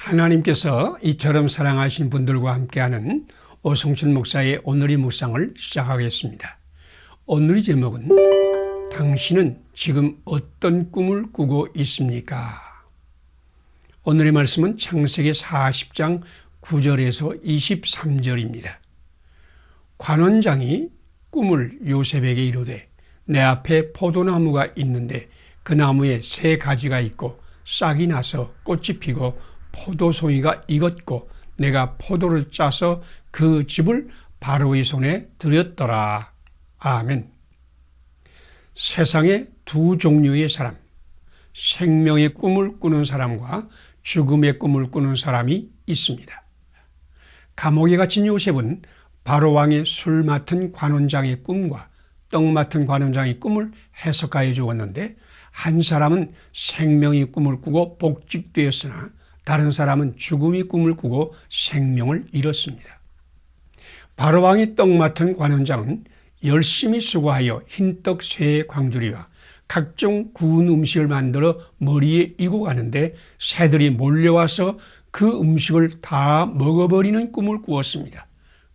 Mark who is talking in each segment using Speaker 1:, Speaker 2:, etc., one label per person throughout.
Speaker 1: 하나님께서 이처럼 사랑하신 분들과 함께하는 오성춘 목사의 오늘의 묵상을 시작하겠습니다. 오늘의 제목은 당신은 지금 어떤 꿈을 꾸고 있습니까? 오늘의 말씀은 창세기 40장 9절에서 23절입니다. 관원장이 꿈을 요셉에게 이르되 내 앞에 포도나무가 있는데 그 나무에 세 가지가 있고 싹이 나서 꽃이 피고 포도송이가 익었고 내가 포도를 짜서 그 즙을 바로의 손에 드렸더라. 아멘. 세상에 두 종류의 사람, 생명의 꿈을 꾸는 사람과 죽음의 꿈을 꾸는 사람이 있습니다. 감옥에 갇힌 요셉은 바로 왕의 술 맡은 관원장의 꿈과 떡 맡은 관원장의 꿈을 해석하여 주었는데 한 사람은 생명의 꿈을 꾸고 복직되었으나 다른 사람은 죽음의 꿈을 꾸고 생명을 잃었습니다. 바로 왕이 떡 맡은 관원장은 열심히 수고하여 흰떡 세 광주리와 각종 구운 음식을 만들어 머리에 이고 가는데 새들이 몰려와서 그 음식을 다 먹어버리는 꿈을 꾸었습니다.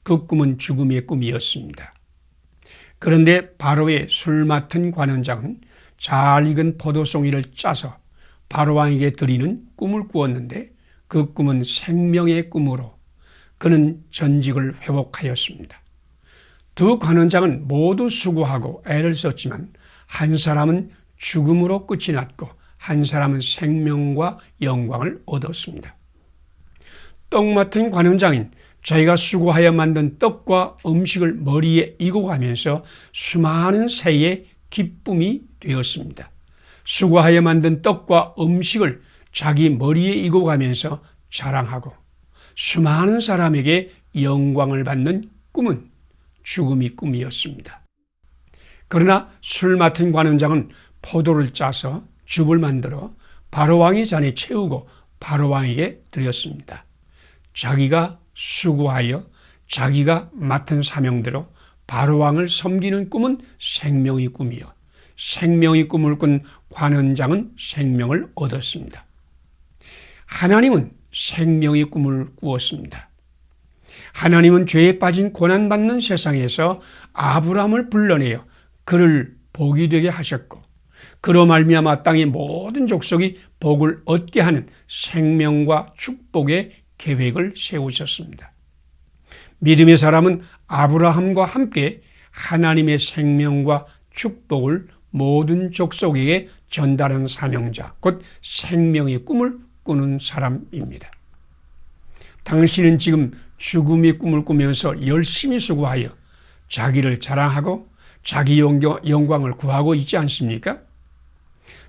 Speaker 1: 그 꿈은 죽음의 꿈이었습니다. 그런데 바로의 술 맡은 관원장은 잘 익은 포도송이를 짜서 바로 왕에게 드리는 꿈을 꾸었는데 그 꿈은 생명의 꿈으로 그는 전직을 회복하였습니다. 두 관원장은 모두 수고하고 애를 썼지만 한 사람은 죽음으로 끝이 났고 한 사람은 생명과 영광을 얻었습니다. 떡 맡은 관원장인 자기가 수고하여 만든 떡과 음식을 머리에 이고 가면서 수많은 새의 기쁨이 되었습니다. 수고하여 만든 떡과 음식을 자기 머리에 이고 가면서 자랑하고 수많은 사람에게 영광을 받는 꿈은 죽음의 꿈이었습니다. 그러나 술 맡은 관원장은 포도를 짜서 즙을 만들어 바로왕의 잔에 채우고 바로왕에게 드렸습니다. 자기가 수고하여 자기가 맡은 사명대로 바로왕을 섬기는 꿈은 생명의 꿈이요 생명의 꿈을 꾼 관원장은 생명을 얻었습니다. 하나님은 생명의 꿈을 꾸었습니다. 하나님은 죄에 빠진 고난받는 세상에서 아브라함을 불러내어 그를 복이 되게 하셨고 그로 말미암아 땅의 모든 족속이 복을 얻게 하는 생명과 축복의 계획을 세우셨습니다. 믿음의 사람은 아브라함과 함께 하나님의 생명과 축복을 모든 족속에게 전달하는 사명자, 곧 생명의 꿈을 꾸는 사람입니다. 당신은 지금 죽음의 꿈을 꾸면서 열심히 수고하여 자기를 자랑하고 자기 영광을 구하고 있지 않습니까?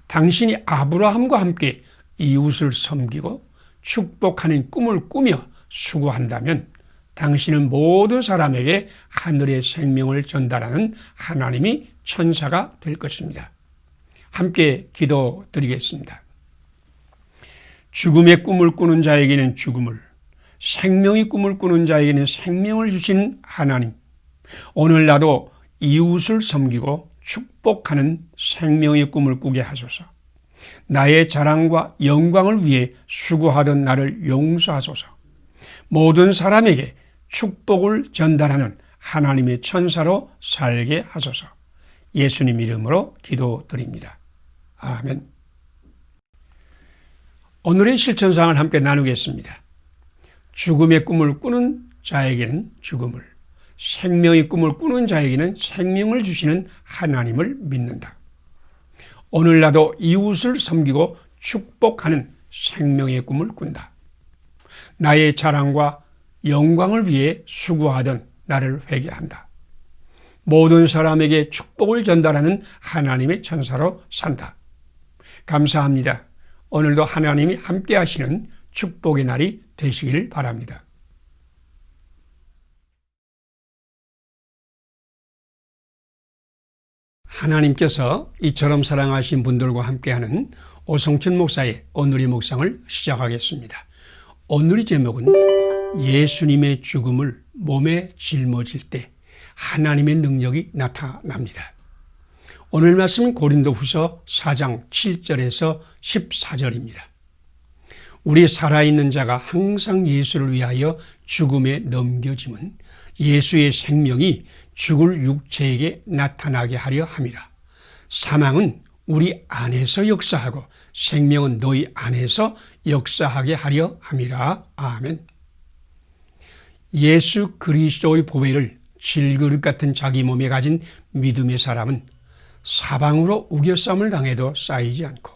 Speaker 1: 당신이 아브라함과 함께 이웃을 섬기고 축복하는 꿈을 꾸며 수고한다면 당신은 모든 사람에게 하늘의 생명을 전달하는 하나님이 천사가 될 것입니다. 함께 기도드리겠습니다. 죽음의 꿈을 꾸는 자에게는 죽음을, 생명의 꿈을 꾸는 자에게는 생명을 주시는 하나님, 오늘 나도 이웃을 섬기고 축복하는 생명의 꿈을 꾸게 하소서. 나의 자랑과 영광을 위해 수고하던 나를 용서하소서. 모든 사람에게 축복을 전달하는 하나님의 천사로 살게 하소서. 예수님 이름으로 기도드립니다. 아멘. 오늘의 실천사항을 함께 나누겠습니다. 죽음의 꿈을 꾸는 자에게는 죽음을, 생명의 꿈을 꾸는 자에게는 생명을 주시는 하나님을 믿는다. 오늘 나도 이웃을 섬기고 축복하는 생명의 꿈을 꾼다. 나의 자랑과 영광을 위해 수고하던 나를 회개한다. 모든 사람에게 축복을 전달하는 하나님의 천사로 산다. 감사합니다. 오늘도 하나님이 함께 하시는 축복의 날이 되시기를 바랍니다. 하나님께서 이처럼 사랑하신 분들과 함께하는 오성춘 목사의 오늘의 묵상을 시작하겠습니다. 오늘의 제목은 예수님의 죽음을 몸에 짊어질 때 하나님의 능력이 나타납니다. 오늘 말씀은 고린도후서 4장 7절에서 14절입니다. 우리 살아있는 자가 항상 예수를 위하여 죽음에 넘겨짐은 예수의 생명이 죽을 육체에게 나타나게 하려 함이라. 사망은 우리 안에서 역사하고 생명은 너희 안에서 역사하게 하려 함이라. 아멘. 예수 그리스도의 보배를 질그릇 같은 자기 몸에 가진 믿음의 사람은 사방으로 우겨쌈을 당해도 쌓이지 않고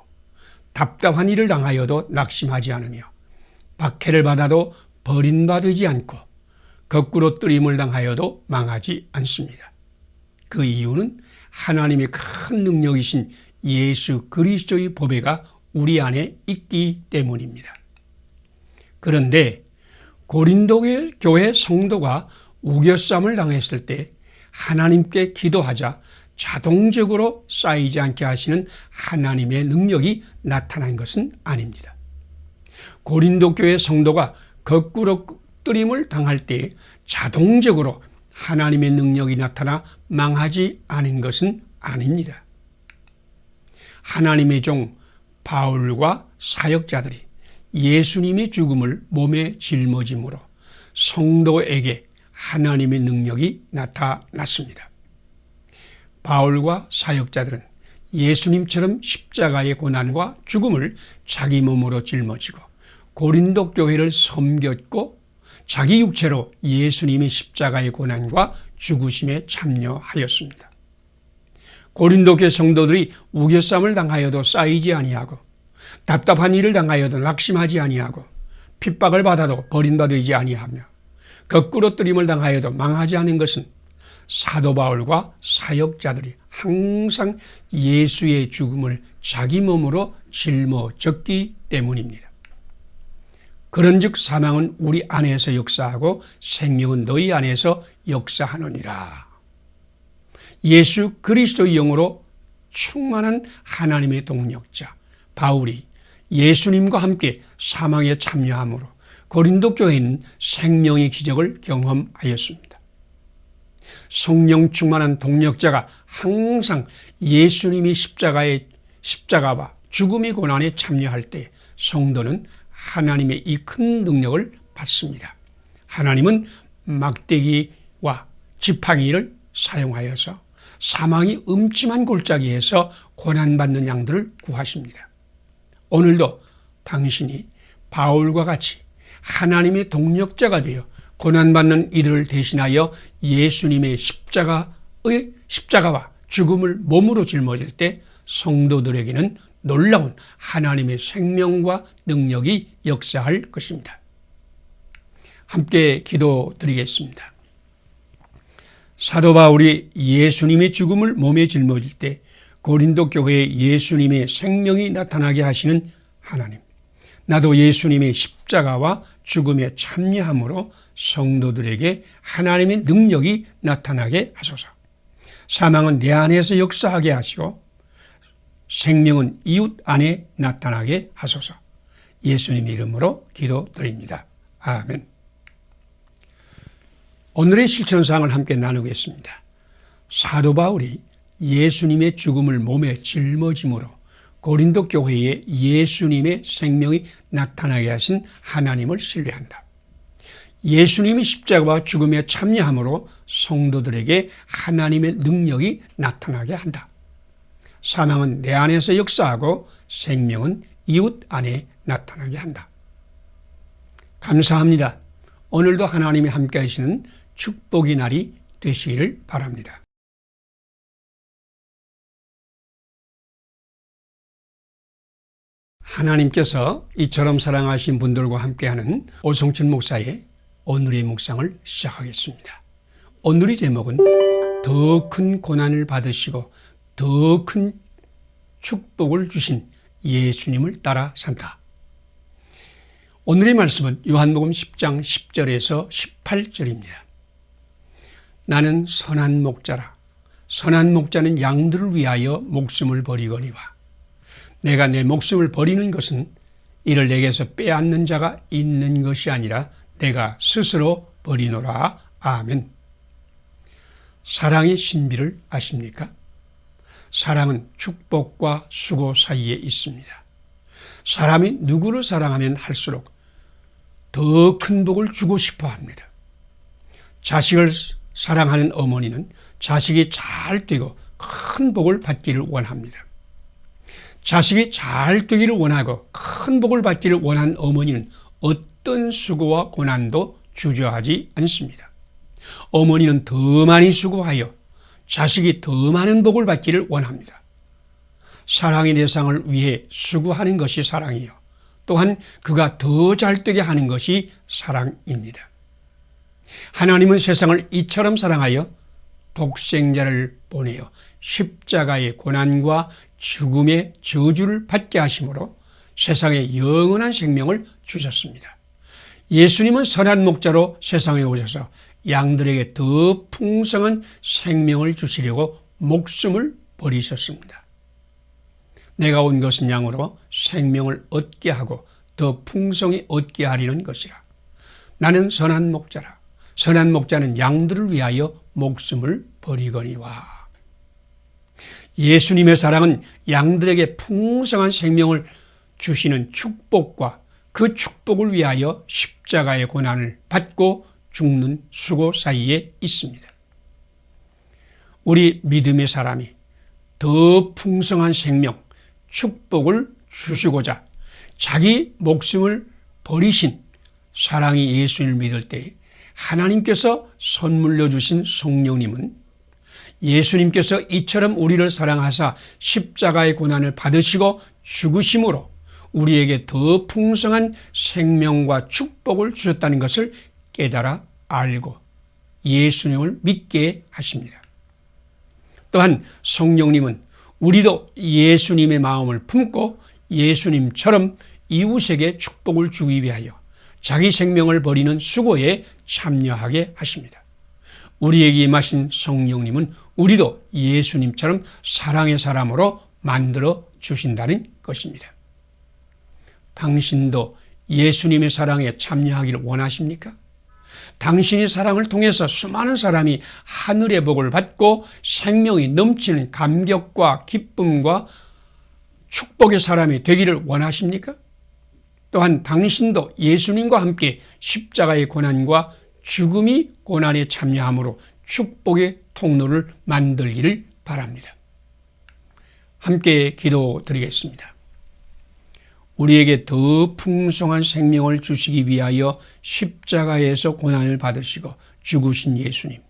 Speaker 1: 답답한 일을 당하여도 낙심하지 않으며 박해를 받아도 버림받지 않고 거꾸로 뜨림을 당하여도 망하지 않습니다. 그 이유는 하나님의 큰 능력이신 예수 그리스도의 보배가 우리 안에 있기 때문입니다. 그런데 고린도 교회 성도가 우겨쌈을 당했을 때 하나님께 기도하자 자동적으로 쌓이지 않게 하시는 하나님의 능력이 나타난 것은 아닙니다. 고린도 교회 성도가 거꾸로 뜨림을 당할 때 자동적으로 하나님의 능력이 나타나 망하지 않은 것은 아닙니다. 하나님의 종 바울과 사역자들이 예수님의 죽음을 몸에 짊어짐으로 성도에게 하나님의 능력이 나타났습니다. 바울과 사역자들은 예수님처럼 십자가의 고난과 죽음을 자기 몸으로 짊어지고 고린도 교회를 섬겼고 자기 육체로 예수님의 십자가의 고난과 죽으심에 참여하였습니다. 고린도 교회 성도들이 우겨쌈을 당하여도 쌓이지 아니하고 답답한 일을 당하여도 낙심하지 아니하고 핍박을 받아도 버림받지 아니하며 거꾸로 뜨림을 당하여도 망하지 않은 것은 사도 바울과 사역자들이 항상 예수의 죽음을 자기 몸으로 짊어졌기 때문입니다. 그런즉 사망은 우리 안에서 역사하고 생명은 너희 안에서 역사하느니라. 예수 그리스도의 영으로 충만한 하나님의 동력자 바울이 예수님과 함께 사망에 참여함으로 고린도 교회는 생명의 기적을 경험하였습니다. 성령 충만한 동력자가 항상 예수님이 십자가와 죽음의 고난에 참여할 때 성도는 하나님의 이 큰 능력을 받습니다. 하나님은 막대기와 지팡이를 사용하여서 사망이 음침한 골짜기에서 고난받는 양들을 구하십니다. 오늘도 당신이 바울과 같이 하나님의 동력자가 되어 고난받는 이들을 대신하여 예수님의 십자가와 죽음을 몸으로 짊어질 때 성도들에게는 놀라운 하나님의 생명과 능력이 역사할 것입니다. 함께 기도드리겠습니다. 사도 바울이 예수님의 죽음을 몸에 짊어질 때 고린도 교회에 예수님의 생명이 나타나게 하시는 하나님, 나도 예수님의 십자가와 죽음에 참여함으로 성도들에게 하나님의 능력이 나타나게 하소서. 사망은 내 안에서 역사하게 하시고 생명은 이웃 안에 나타나게 하소서. 예수님의 이름으로 기도드립니다. 아멘. 오늘의 실천사항을 함께 나누겠습니다. 사도 바울이 예수님의 죽음을 몸에 짊어짐으로 고린도 교회에 예수님의 생명이 나타나게 하신 하나님을 신뢰한다. 예수님이 십자가와 죽음에 참여함으로 성도들에게 하나님의 능력이 나타나게 한다. 사망은 내 안에서 역사하고 생명은 이웃 안에 나타나게 한다. 감사합니다. 오늘도 하나님이 함께 하시는 축복의 날이 되시기를 바랍니다. 하나님께서 이처럼 사랑하신 분들과 함께하는 오성춘 목사의 오늘의 묵상을 시작하겠습니다. 오늘의 제목은 더 큰 고난을 받으시고 더 큰 축복을 주신 예수님을 따라 산다. 오늘의 말씀은 요한복음 10장 10절에서 18절입니다. 나는 선한 목자라. 선한 목자는 양들을 위하여 목숨을 버리거니와 내가 내 목숨을 버리는 것은 이를 내게서 빼앗는 자가 있는 것이 아니라 내가 스스로 버리노라. 아멘. 사랑의 신비를 아십니까? 사랑은 축복과 수고 사이에 있습니다. 사람이 누구를 사랑하면 할수록 더 큰 복을 주고 싶어 합니다. 자식을 사랑하는 어머니는 자식이 잘 되고 큰 복을 받기를 원합니다. 자식이 잘 되기를 원하고 큰 복을 받기를 원하는 어머니는 어떤 수고와 고난도 주저하지 않습니다. 어머니는 더 많이 수고하여 자식이 더 많은 복을 받기를 원합니다. 사랑의 대상을 위해 수고하는 것이 사랑이요, 또한 그가 더 잘되게 하는 것이 사랑입니다. 하나님은 세상을 이처럼 사랑하여 독생자를 보내어 십자가의 고난과 죽음의 저주를 받게 하심으로 세상에 영원한 생명을 주셨습니다. 예수님은 선한 목자로 세상에 오셔서 양들에게 더 풍성한 생명을 주시려고 목숨을 버리셨습니다. 내가 온 것은 양으로 생명을 얻게 하고 더 풍성히 얻게 하리는 것이라. 나는 선한 목자라. 선한 목자는 양들을 위하여 목숨을 버리거니와. 예수님의 사랑은 양들에게 풍성한 생명을 주시는 축복과 그 축복을 위하여 십자가의 고난을 받고 죽는 수고 사이에 있습니다. 우리 믿음의 사람이 더 풍성한 생명, 축복을 주시고자 자기 목숨을 버리신 사랑의 예수님을 믿을 때 하나님께서 선물로 주신 성령님은 예수님께서 이처럼 우리를 사랑하사 십자가의 고난을 받으시고 죽으심으로 우리에게 더 풍성한 생명과 축복을 주셨다는 것을 깨달아 알고 예수님을 믿게 하십니다. 또한 성령님은 우리도 예수님의 마음을 품고 예수님처럼 이웃에게 축복을 주기 위하여 자기 생명을 버리는 수고에 참여하게 하십니다. 우리에게 임하신 성령님은 우리도 예수님처럼 사랑의 사람으로 만들어 주신다는 것입니다. 당신도 예수님의 사랑에 참여하기를 원하십니까? 당신의 사랑을 통해서 수많은 사람이 하늘의 복을 받고 생명이 넘치는 감격과 기쁨과 축복의 사람이 되기를 원하십니까? 또한 당신도 예수님과 함께 십자가의 고난과 죽음이 고난에 참여함으로 축복의 통로를 만들기를 바랍니다. 함께 기도드리겠습니다. 우리에게 더 풍성한 생명을 주시기 위하여 십자가에서 고난을 받으시고 죽으신 예수님,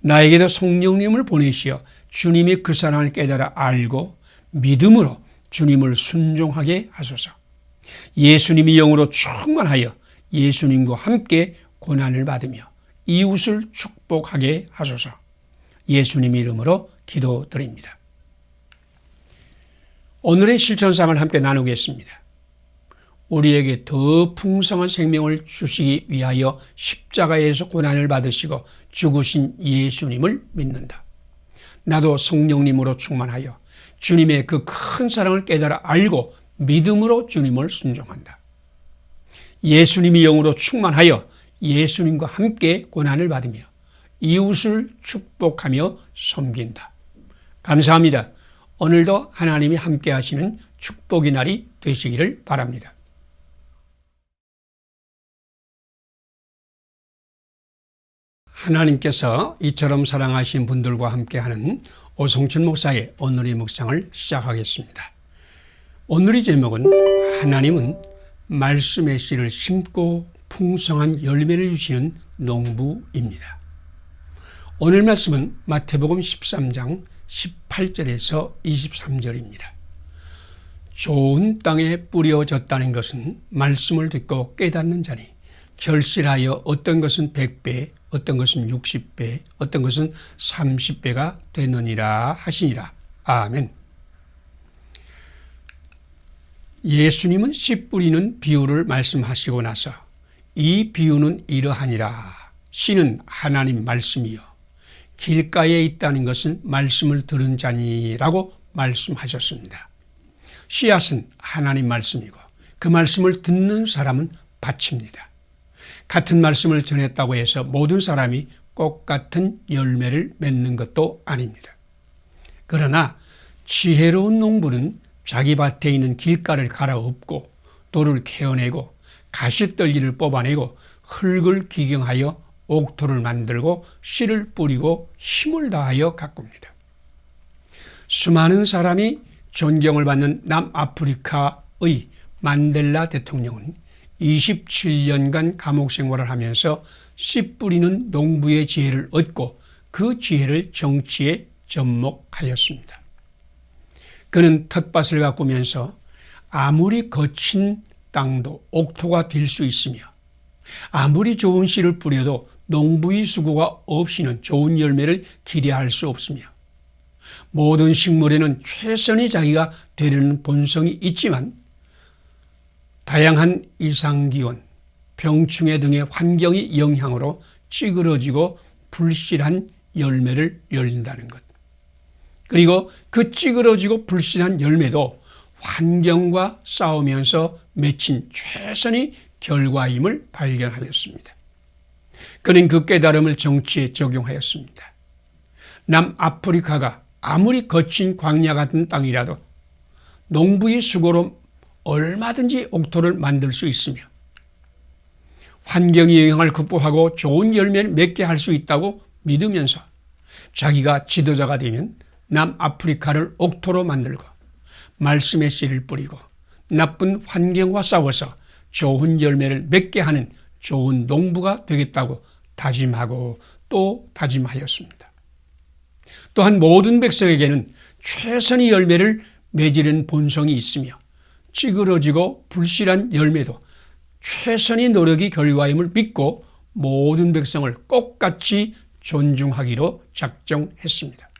Speaker 1: 나에게도 성령님을 보내시어 주님이 그 사랑을 깨달아 알고 믿음으로 주님을 순종하게 하소서. 예수님이 영으로 충만하여 예수님과 함께 고난을 받으며 이웃을 축복하게 하소서. 예수님 이름으로 기도드립니다. 오늘의 실천상을 함께 나누겠습니다. 우리에게 더 풍성한 생명을 주시기 위하여 십자가에서 고난을 받으시고 죽으신 예수님을 믿는다. 나도 성령님으로 충만하여 주님의 그 큰 사랑을 깨달아 알고 믿음으로 주님을 순종한다. 예수님이 영으로 충만하여 예수님과 함께 고난을 받으며 이웃을 축복하며 섬긴다. 감사합니다. 오늘도 하나님이 함께 하시는 축복의 날이 되시기를 바랍니다. 하나님께서 이처럼 사랑하신 분들과 함께하는 오성춘 목사의 오늘의 묵상을 시작하겠습니다. 오늘의 제목은 하나님은 말씀의 씨를 심고 풍성한 열매를 주시는 농부입니다. 오늘 말씀은 마태복음 13장 18절에서 23절입니다. 좋은 땅에 뿌려졌다는 것은 말씀을 듣고 깨닫는 자니 결실하여 어떤 것은 100배, 어떤 것은 60배, 어떤 것은 30배가 되느니라 하시니라. 아멘. 예수님은 씨 뿌리는 비유를 말씀하시고 나서 이 비유는 이러하니라. 씨는 하나님 말씀이요 길가에 있다는 것은 말씀을 들은 자니라고 말씀하셨습니다. 씨앗은 하나님 말씀이고 그 말씀을 듣는 사람은 밭입니다. 같은 말씀을 전했다고 해서 모든 사람이 똑같은 열매를 맺는 것도 아닙니다. 그러나 지혜로운 농부는 자기 밭에 있는 길가를 갈아엎고 돌을 캐어내고 가시떨기를 뽑아내고 흙을 기경하여 옥토를 만들고 씨를 뿌리고 힘을 다하여 가꿉니다. 수많은 사람이 존경을 받는 남아프리카의 만델라 대통령은 27년간 감옥 생활을 하면서 씨 뿌리는 농부의 지혜를 얻고 그 지혜를 정치에 접목하였습니다. 그는 텃밭을 가꾸면서 아무리 거친 땅도 옥토가 될 수 있으며 아무리 좋은 씨를 뿌려도 농부의 수고가 없이는 좋은 열매를 기대할 수 없으며 모든 식물에는 최선의 자기가 되려는 본성이 있지만 다양한 이상기온, 병충해 등의 환경의 영향으로 찌그러지고 불실한 열매를 열린다는 것. 그리고 그 찌그러지고 불실한 열매도 환경과 싸우면서 맺힌 최선의 결과임을 발견하였습니다. 그는 그 깨달음을 정치에 적용하였습니다. 남아프리카가 아무리 거친 광야 같은 땅이라도 농부의 수고로 얼마든지 옥토를 만들 수 있으며 환경의 영향을 극복하고 좋은 열매를 맺게 할 수 있다고 믿으면서 자기가 지도자가 되면 남아프리카를 옥토로 만들고 말씀의 씨를 뿌리고 나쁜 환경과 싸워서 좋은 열매를 맺게 하는 좋은 농부가 되겠다고 다짐하고 또 다짐하였습니다. 또한 모든 백성에게는 최선의 열매를 맺으려는 본성이 있으며 찌그러지고 불실한 열매도 최선의 노력이 결과임을 믿고 모든 백성을 똑같이 존중하기로 작정했습니다.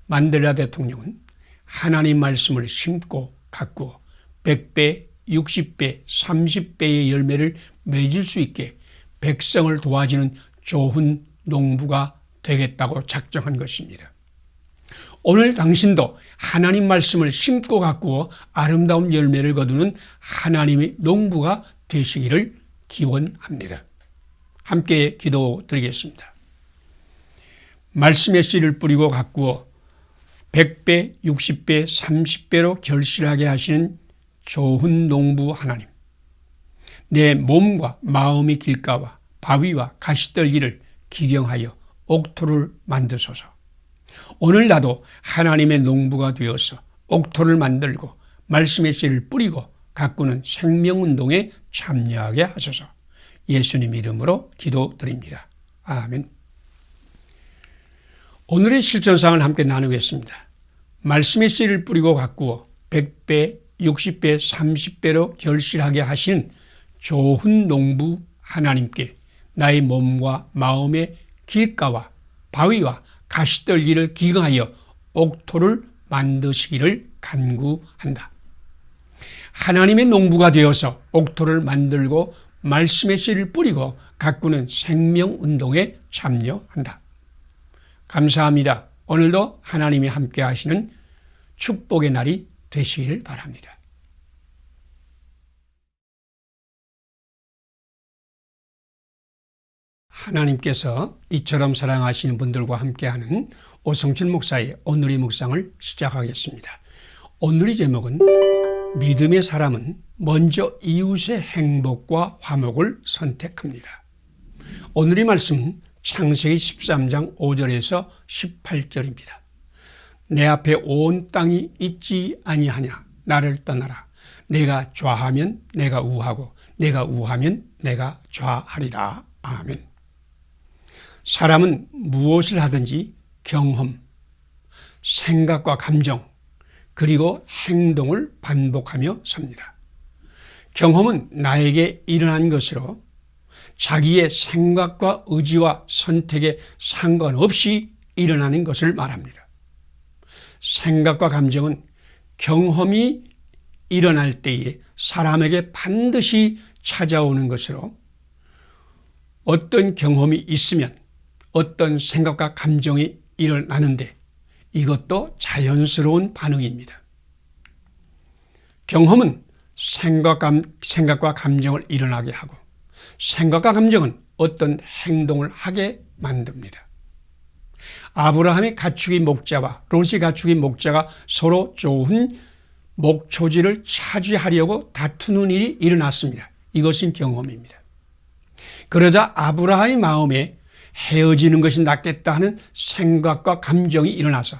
Speaker 1: 만델라 대통령은 하나님 말씀을 심고 가꾸어 100배, 60배, 30배의 열매를 맺을 수 있게 백성을 도와주는 좋은 농부가 되겠다고 작정한 것입니다. 오늘 당신도 하나님 말씀을 심고 가꾸어 아름다운 열매를 거두는 하나님의 농부가 되시기를 기원합니다. 함께 기도드리겠습니다. 말씀의 씨를 뿌리고 가꾸어 100배, 60배, 30배로 결실하게 하시는 좋은 농부 하나님. 내 몸과 마음의 길가와 바위와 가시떨기를 기경하여 옥토를 만드소서. 오늘 나도 하나님의 농부가 되어서 옥토를 만들고 말씀의 씨를 뿌리고 가꾸는 생명운동에 참여하게 하소서. 예수님 이름으로 기도드립니다. 아멘. 오늘의 실천사항을 함께 나누겠습니다. 말씀의 씨를 뿌리고 가꾸어 100배, 60배, 30배로 결실하게 하시는 좋은 농부 하나님께 나의 몸과 마음의 길가와 바위와 가시떨기를 기경하여 옥토를 만드시기를 간구한다. 하나님의 농부가 되어서 옥토를 만들고 말씀의 씨를 뿌리고 가꾸는 생명운동에 참여한다. 감사합니다. 오늘도 하나님이 함께 하시는 축복의 날이 되시기를 바랍니다. 하나님께서 이처럼 사랑하시는 분들과 함께하는 오성춘 목사의 오늘의 묵상을 시작하겠습니다. 오늘의 제목은 믿음의 사람은 먼저 이웃의 행복과 화목을 선택합니다. 오늘의 말씀은 창세기 13장 5절에서 18절입니다. 내 앞에 온 땅이 있지 아니하냐 나를 떠나라. 내가 좌하면 내가 우하고 내가 우하면 내가 좌하리라. 아멘. 사람은 무엇을 하든지 경험, 생각과 감정, 그리고 행동을 반복하며 삽니다. 경험은 나에게 일어난 것으로 자기의 생각과 의지와 선택에 상관없이 일어나는 것을 말합니다. 생각과 감정은 경험이 일어날 때에 사람에게 반드시 찾아오는 것으로 어떤 경험이 있으면 어떤 생각과 감정이 일어나는데 이것도 자연스러운 반응입니다. 경험은 생각과 감정을 일어나게 하고 생각과 감정은 어떤 행동을 하게 만듭니다. 아브라함의 가축의 목자와 롯의 가축의 목자가 서로 좋은 목초지를 차지하려고 다투는 일이 일어났습니다. 이것은 경험입니다. 그러자 아브라함의 마음에 헤어지는 것이 낫겠다 하는 생각과 감정이 일어나서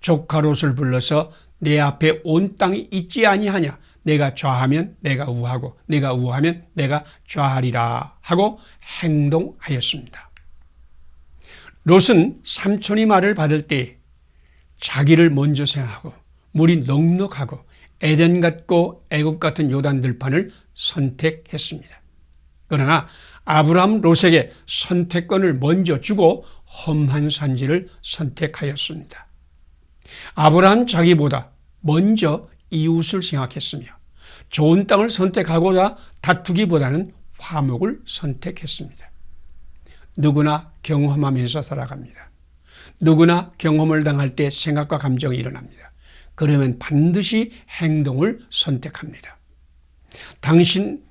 Speaker 1: 조카 롯을 불러서 내 앞에 온 땅이 있지 아니하냐, 내가 좌하면 내가 우하고 내가 우하면 내가 좌하리라 하고 행동하였습니다. 롯은 삼촌이 말을 받을 때 자기를 먼저 생각하고 물이 넉넉하고 에덴 같고 애굽 같은 요단 들판을 선택했습니다. 그러나 아브라함 롯에게 선택권을 먼저 주고 험한 산지를 선택하였습니다. 아브라함 자기보다 먼저 이웃을 생각했으며 좋은 땅을 선택하고자 다투기보다는 화목을 선택했습니다. 누구나 경험하면서 살아갑니다. 누구나 경험을 당할 때 생각과 감정이 일어납니다. 그러면 반드시 행동을 선택합니다. 당신은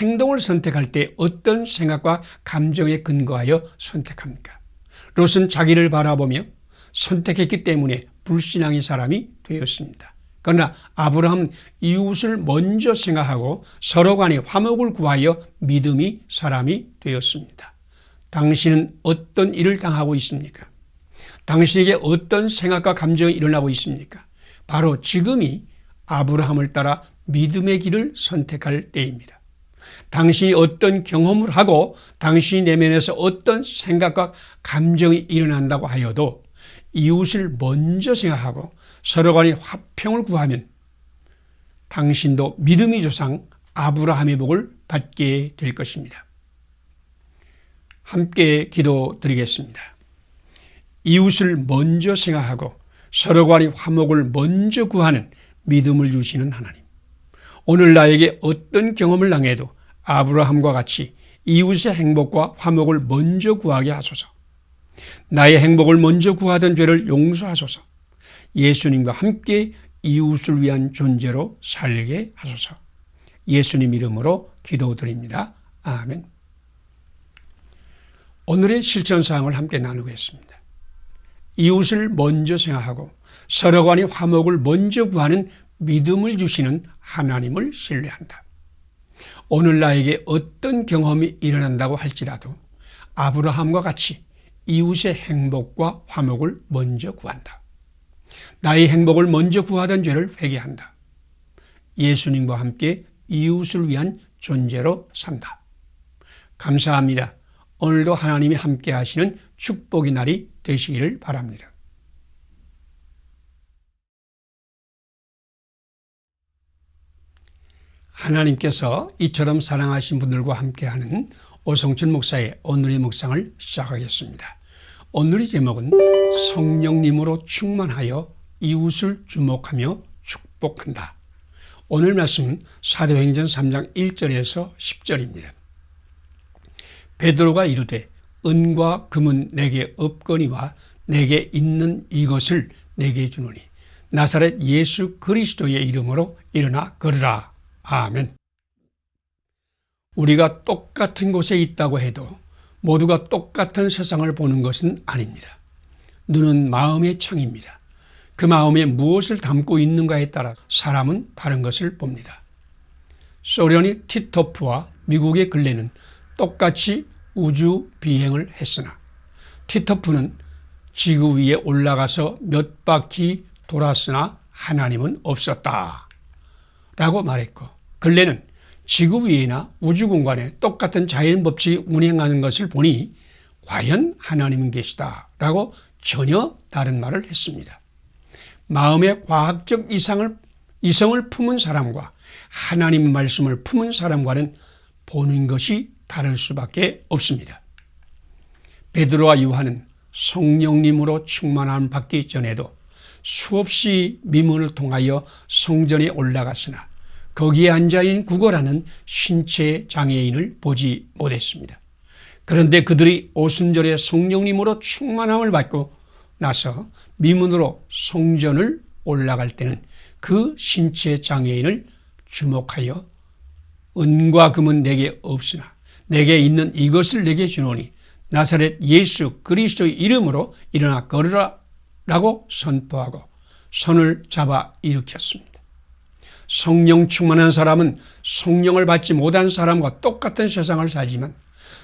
Speaker 1: 행동을 선택할 때 어떤 생각과 감정에 근거하여 선택합니까? 롯은 자기를 바라보며 선택했기 때문에 불신앙의 사람이 되었습니다. 그러나 아브라함은 이웃을 먼저 생각하고 서로 간에 화목을 구하여 믿음의 사람이 되었습니다. 당신은 어떤 일을 당하고 있습니까? 당신에게 어떤 생각과 감정이 일어나고 있습니까? 바로 지금이 아브라함을 따라 믿음의 길을 선택할 때입니다. 당신이 어떤 경험을 하고 당신이 내면에서 어떤 생각과 감정이 일어난다고 하여도 이웃을 먼저 생각하고 서로 간에 화평을 구하면 당신도 믿음의 조상 아브라함의 복을 받게 될 것입니다. 함께 기도드리겠습니다. 이웃을 먼저 생각하고 서로 간의 화목을 먼저 구하는 믿음을 주시는 하나님. 오늘 나에게 어떤 경험을 당해도 아브라함과 같이 이웃의 행복과 화목을 먼저 구하게 하소서. 나의 행복을 먼저 구하던 죄를 용서하소서. 예수님과 함께 이웃을 위한 존재로 살게 하소서. 예수님 이름으로 기도드립니다. 아멘. 오늘의 실천사항을 함께 나누겠습니다. 이웃을 먼저 생각하고 서로 간의 화목을 먼저 구하는 믿음을 주시는 하나님을 신뢰한다. 오늘 나에게 어떤 경험이 일어난다고 할지라도 아브라함과 같이 이웃의 행복과 화목을 먼저 구한다. 나의 행복을 먼저 구하던 죄를 회개한다. 예수님과 함께 이웃을 위한 존재로 산다. 감사합니다. 오늘도 하나님이 함께 하시는 축복의 날이 되시기를 바랍니다. 하나님께서 이처럼 사랑하신 분들과 함께하는 오성춘 목사의 오늘의 묵상을 시작하겠습니다. 오늘의 제목은 성령님으로 충만하여 이웃을 주목하며 축복한다. 오늘 말씀은 사도행전 3장 1절에서 10절입니다. 베드로가 이르되 은과 금은 내게 없거니와 내게 있는 이것을 내게 주노니 나사렛 예수 그리스도의 이름으로 일어나 걸으라. 아멘. 우리가 똑같은 곳에 있다고 해도 모두가 똑같은 세상을 보는 것은 아닙니다. 눈은 마음의 창입니다. 그 마음에 무엇을 담고 있는가에 따라 사람은 다른 것을 봅니다. 소련의 티토프와 미국의 글레는 똑같이 우주 비행을 했으나 티토프는 지구 위에 올라가서 몇 바퀴 돌았으나 하나님은 없었다 라고 말했고, 글레는 지구 위에나 우주 공간에 똑같은 자연 법칙이 운행하는 것을 보니 과연 하나님은 계시다 라고 전혀 다른 말을 했습니다. 마음의 과학적 이성을 품은 사람과 하나님의 말씀을 품은 사람과는 보는 것이 다를 수밖에 없습니다. 베드로와 요한은 성령님으로 충만함을 받기 전에도 수없이 미문을 통하여 성전에 올라갔으나 거기에 앉아있는 구걸하는 신체 장애인을 보지 못했습니다. 그런데 그들이 오순절에 성령님으로 충만함을 받고 나서 미문으로 성전을 올라갈 때는 그 신체 장애인을 주목하여 은과 금은 내게 없으나 내게 있는 이것을 내게 주노니 나사렛 예수 그리스도의 이름으로 일어나 걸으라 라고 선포하고 손을 잡아 일으켰습니다. 성령 충만한 사람은 성령을 받지 못한 사람과 똑같은 세상을 살지만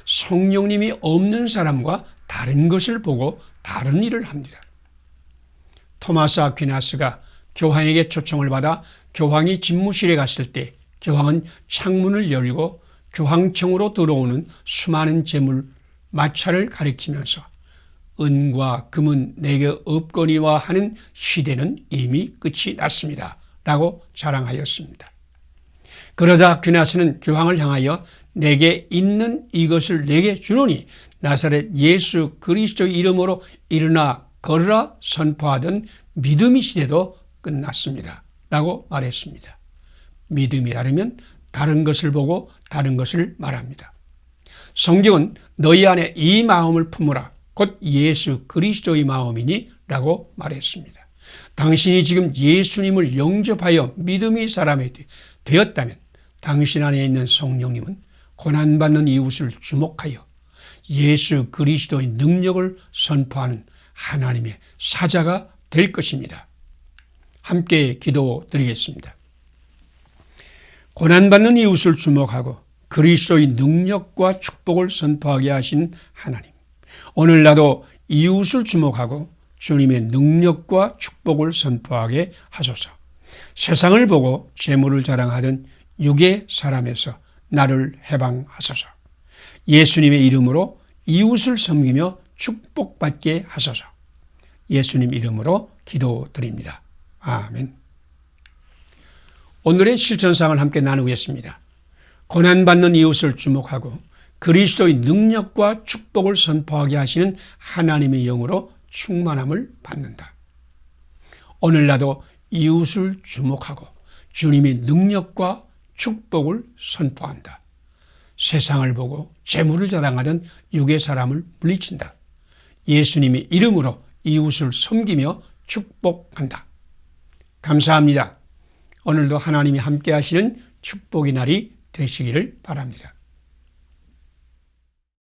Speaker 1: 성령님이 없는 사람과 다른 것을 보고 다른 일을 합니다. 토마스 아퀴나스가 교황에게 초청을 받아 교황이 집무실에 갔을 때 교황은 창문을 열고 교황청으로 들어오는 수많은 재물 마차를 가리키면서 은과 금은 내게 없거니와 하는 시대는 이미 끝이 났습니다 라고 자랑하였습니다. 그러자 아퀴나스는 교황을 향하여 내게 있는 이것을 내게 주노니 나사렛 예수 그리스도의 이름으로 일어나 걸으라 선포하던 믿음의 시대도 끝났습니다 라고 말했습니다. 믿음이라면 다른 것을 보고 다른 것을 말합니다. 성경은 너희 안에 이 마음을 품으라 곧 예수 그리스도의 마음이니 라고 말했습니다. 당신이 지금 예수님을 영접하여 믿음의 사람이 되었다면 당신 안에 있는 성령님은 고난받는 이웃을 주목하여 예수 그리스도의 능력을 선포하는 하나님의 사자가 될 것입니다. 함께 기도드리겠습니다. 고난받는 이웃을 주목하고 그리스도의 능력과 축복을 선포하게 하신 하나님, 오늘 나도 이웃을 주목하고 주님의 능력과 축복을 선포하게 하소서. 세상을 보고 재물을 자랑하던 육의 사람에서 나를 해방하소서. 예수님의 이름으로 이웃을 섬기며 축복받게 하소서. 예수님 이름으로 기도드립니다. 아멘. 오늘의 실천상을 함께 나누겠습니다. 고난받는 이웃을 주목하고 그리스도의 능력과 축복을 선포하게 하시는 하나님의 영으로 충만함을 받는다. 오늘 나도 이웃을 주목하고 주님의 능력과 축복을 선포한다. 세상을 보고 재물을 자랑하던 육의 사람을 물리친다. 예수님의 이름으로 이웃을 섬기며 축복한다. 감사합니다. 오늘도 하나님이 함께 하시는 축복의 날이 되시기를 바랍니다.